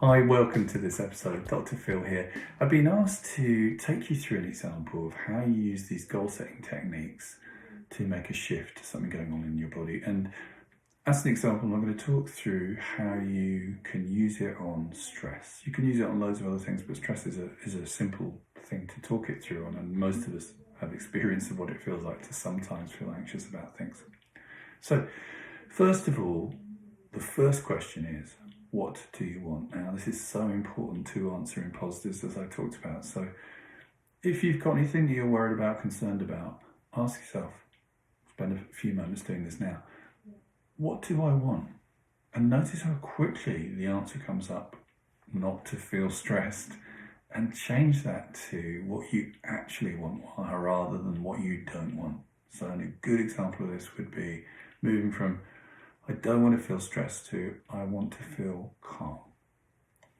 Hi, welcome to this episode. Dr. Phil here. I've been asked to take you through an example of how you use these goal-setting techniques to make a shift to something going on in your body. And as an example, I'm going to talk through how you can use it on stress. You can use it on loads of other things, but stress is a simple thing to talk it through on, and most of us have experience of what it feels like to sometimes feel anxious about things. So, first of all, the first question is, what do you want? Now, this is so important to answer in positives, as I talked about. So if you've got anything that you're worried about, concerned about, ask yourself, spend a few moments doing this now, what do I want? And notice how quickly the answer comes up, not to feel stressed, and change that to what you actually want rather than what you don't want. So a good example of this would be moving from I don't want to feel stressed to I want to feel calm.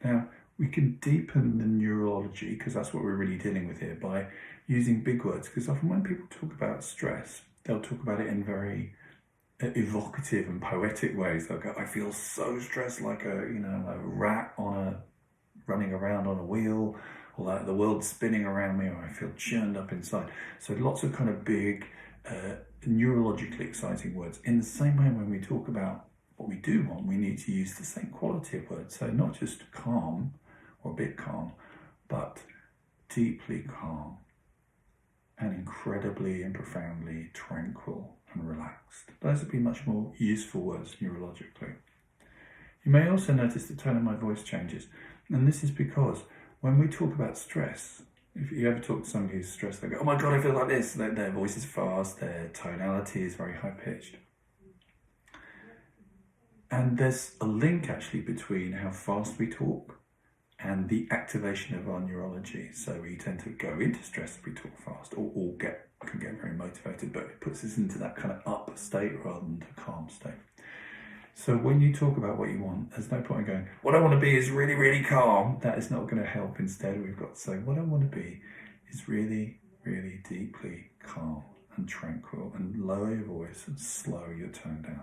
Now, we can deepen the neurology, because that's what we're really dealing with here, by using big words. Because often when people talk about stress, they'll talk about it in very evocative and poetic ways. They'll go, I feel so stressed, like a rat running around on a wheel, or like the world's spinning around me, or I feel churned up inside. So lots of kind of big neurologically exciting words. In the same way, when we talk about what we do want, we need to use the same quality of words. So not just calm or a bit calm, but deeply calm and incredibly and profoundly tranquil and relaxed. Those would be much more useful words neurologically. You may also notice the tone of my voice changes, and this is because when we talk about stress, if you ever talk to somebody who's stressed, they go, oh my God, I feel like this. Their voice is fast, their tonality is very high-pitched. And there's a link actually between how fast we talk and the activation of our neurology. So we tend to go into stress if we talk fast, or can get very motivated, but it puts us into that kind of up state rather than the calm state. So when you talk about what you want, there's no point in going, what I want to be is really, really calm. That is not going to help. Instead, we've got to say, what I want to be is really, really deeply calm and tranquil, and lower your voice and slow your tone down.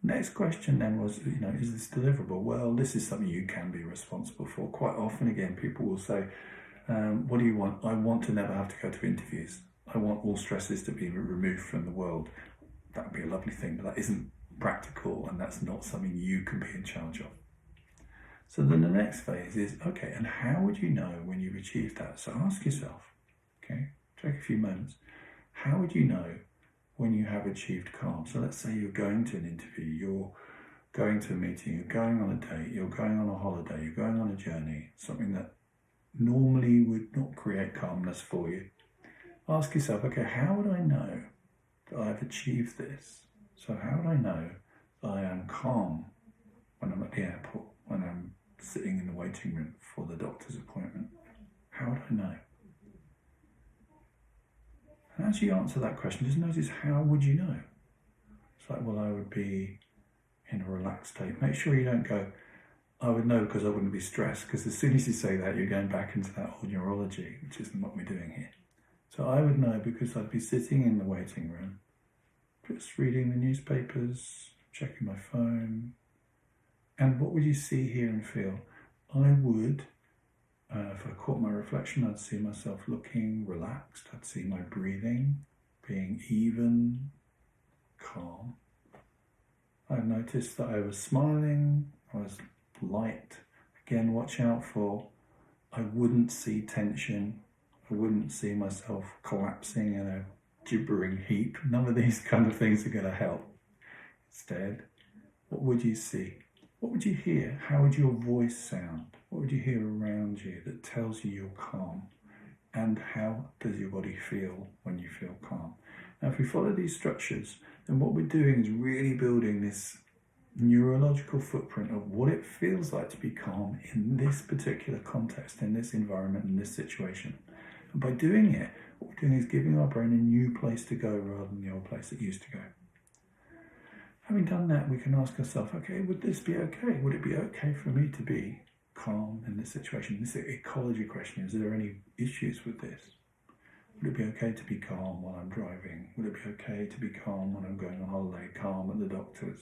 Next question then was, is this deliverable? Well, this is something you can be responsible for. Quite often, again, people will say, what do you want? I want to never have to go to interviews. I want all stresses to be removed from the world. That would be a lovely thing, but that isn't practical, and that's not something you can be in charge of. So then the next phase is, okay, and how would you know when you've achieved that? So ask yourself, okay, take a few moments, how would you know when you have achieved calm? So let's say you're going to an interview, you're going to a meeting, you're going on a date, you're going on a holiday, you're going on a journey, something that normally would not create calmness for you. Ask yourself, okay, how would I know that I've achieved this? So how would I know that I am calm when I'm at the airport, when I'm sitting in the waiting room for the doctor's appointment? How would I know? And as you answer that question, just notice, how would you know? It's like, well, I would be in a relaxed state. Make sure you don't go, I would know because I wouldn't be stressed, because as soon as you say that, you're going back into that old neurology, which isn't what we're doing here. So I would know because I'd be sitting in the waiting room, just reading the newspapers, checking my phone. And what would you see, hear and feel? I would, if I caught my reflection, I'd see myself looking relaxed. I'd see my breathing being even, calm. I'd notice that I was smiling, I was light. Again, watch out for, I wouldn't see tension. I wouldn't see myself collapsing in a gibbering heap. None of these kind of things are going to help. Instead, what would you see? What would you hear? How would your voice sound? What would you hear around you that tells you you're calm? And how does your body feel when you feel calm? Now, if we follow these structures, then what we're doing is really building this neurological footprint of what it feels like to be calm in this particular context, in this environment, in this situation. And by doing it, what we're doing is giving our brain a new place to go rather than the old place it used to go. Having done that, we can ask ourselves, okay, would this be okay? Would it be okay for me to be calm in this situation? This is an ecology question. Is there any issues with this? Would it be okay to be calm while I'm driving? Would it be okay to be calm when I'm going on holiday, calm at the doctor's?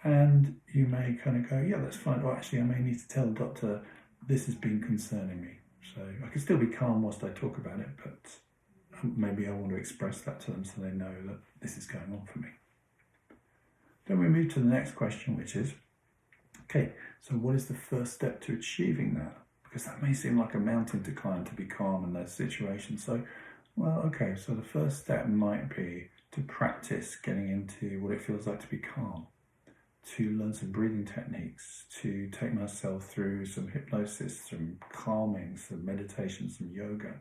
And you may kind of go, yeah, that's fine. Or actually, I may need to tell the doctor, this has been concerning me. So I can still be calm whilst I talk about it, but maybe I want to express that to them so they know that this is going on for me. Then we move to the next question, which is, okay, so what is the first step to achieving that? Because that may seem like a mountain to climb to be calm in those situations. So, well, okay, so the first step might be to practice getting into what it feels like to be calm, to learn some breathing techniques, to take myself through some hypnosis, some calming, some meditation, some yoga,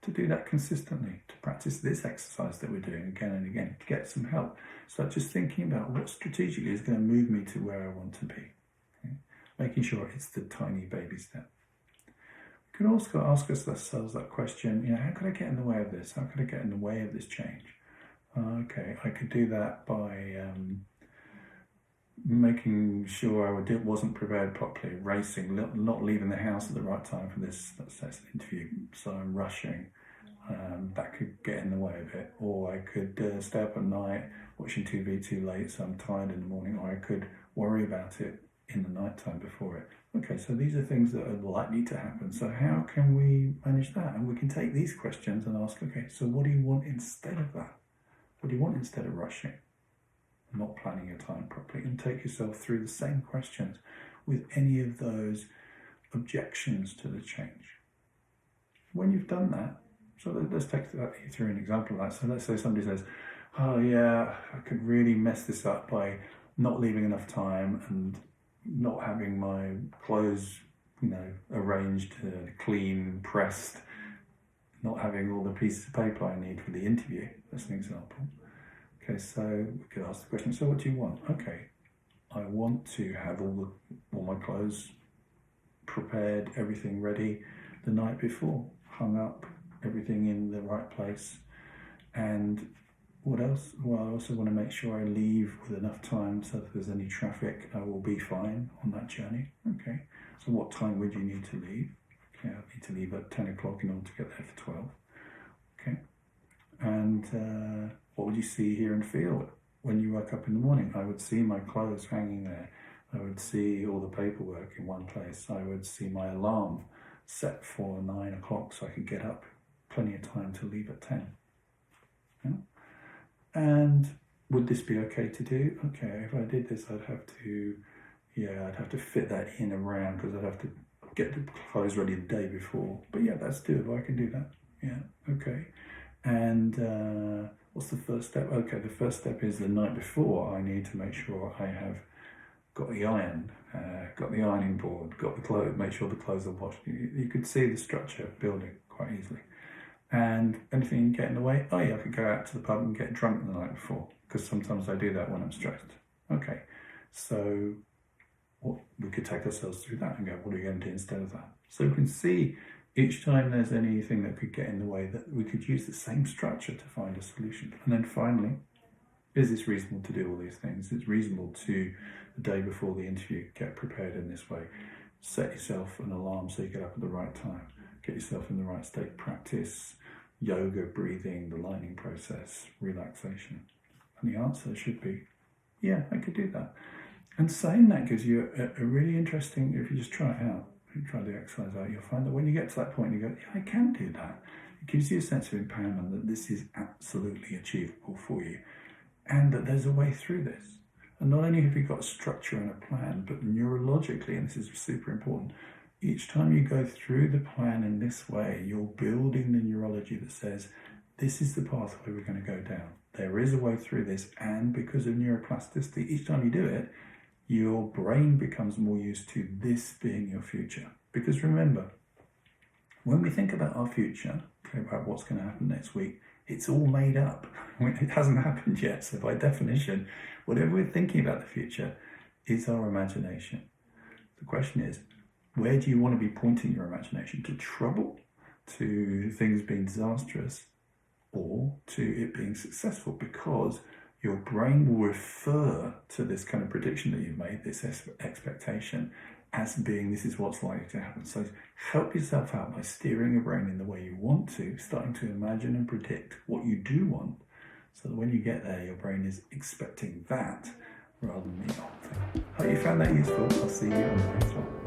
to do that consistently, to practice this exercise that we're doing again and again, to get some help. So just thinking about what strategically is going to move me to where I want to be. Okay? Making sure it's the tiny baby step. We can also ask ourselves that question, how could I get in the way of this? How could I get in the way of this change? Okay, I could do that by making sure I wasn't prepared properly, racing, not leaving the house at the right time for this, let's say it's an interview, so I'm rushing. That could get in the way of it. Or I could stay up at night watching TV too late, so I'm tired in the morning, or I could worry about it in the night time before it. Okay, so these are things that are likely to happen. So how can we manage that? And we can take these questions and ask, okay, so what do you want instead of that? What do you want instead of rushing? Not planning your time properly, and take yourself through the same questions with any of those objections to the change. When you've done that, so let's take you through an example of that. So let's say somebody says, oh yeah, I could really mess this up by not leaving enough time and not having my clothes, arranged, clean, pressed, not having all the pieces of paper I need for the interview. That's an example. Okay, so we could ask the question, so what do you want? Okay, I want to have all my clothes prepared, everything ready the night before, hung up, everything in the right place. And what else? Well, I also want to make sure I leave with enough time so if there's any traffic, I will be fine on that journey. Okay, so what time would you need to leave? Okay, I need to leave at 10 o'clock in order to get there for 12. Okay, and what would you see, hear and feel when you woke up in the morning? I would see my clothes hanging there. I would see all the paperwork in one place. I would see my alarm set for 9 o'clock so I could get up. Plenty of time to leave at 10. Yeah? And would this be okay to do? Okay, if I did this, I'd have to fit that in around because I'd have to get the clothes ready the day before. But yeah, that's doable. I can do that. Yeah, okay. And what's the first step? Okay, the first step is the night before. I need to make sure I have got the iron, got the ironing board, got the clothes, make sure the clothes are washed. You could see the structure building quite easily. And anything get in the way? Oh yeah, I could go out to the pub and get drunk the night before, because sometimes I do that when I'm stressed. Okay, so we could take ourselves through that and go, what are we going to do instead of that? So we can see each time there's anything that could get in the way that we could use the same structure to find a solution. And then finally, is this reasonable to do all these things? It's reasonable to, the day before the interview, get prepared in this way. Set yourself an alarm so you get up at the right time. Get yourself in the right state. Practice yoga, breathing, the lightning process, relaxation. And the answer should be, yeah, I could do that. And saying that gives you a really interesting, if you just try it out, if you try the exercise out, you'll find that when you get to that point, you go, yeah, I can do that. It gives you a sense of empowerment that this is absolutely achievable for you and that there's a way through this. And not only have you got a structure and a plan, but neurologically, and this is super important, each time you go through the plan in this way, you're building the neurology that says, this is the pathway we're going to go down. There is a way through this, and because of neuroplasticity, each time you do it, your brain becomes more used to this being your future. Because remember, when we think about our future, about what's going to happen next week, it's all made up. It hasn't happened yet. So by definition, whatever we're thinking about the future is our imagination. The question is, where do you want to be pointing your imagination? To trouble, to things being disastrous, or to it being successful? Because your brain will refer to this kind of prediction that you've made, this expectation, as being this is what's likely to happen. So help yourself out by steering your brain in the way you want to, starting to imagine and predict what you do want, so that when you get there, your brain is expecting that rather than the old thing. Hope you found that useful. I'll see you on the next one.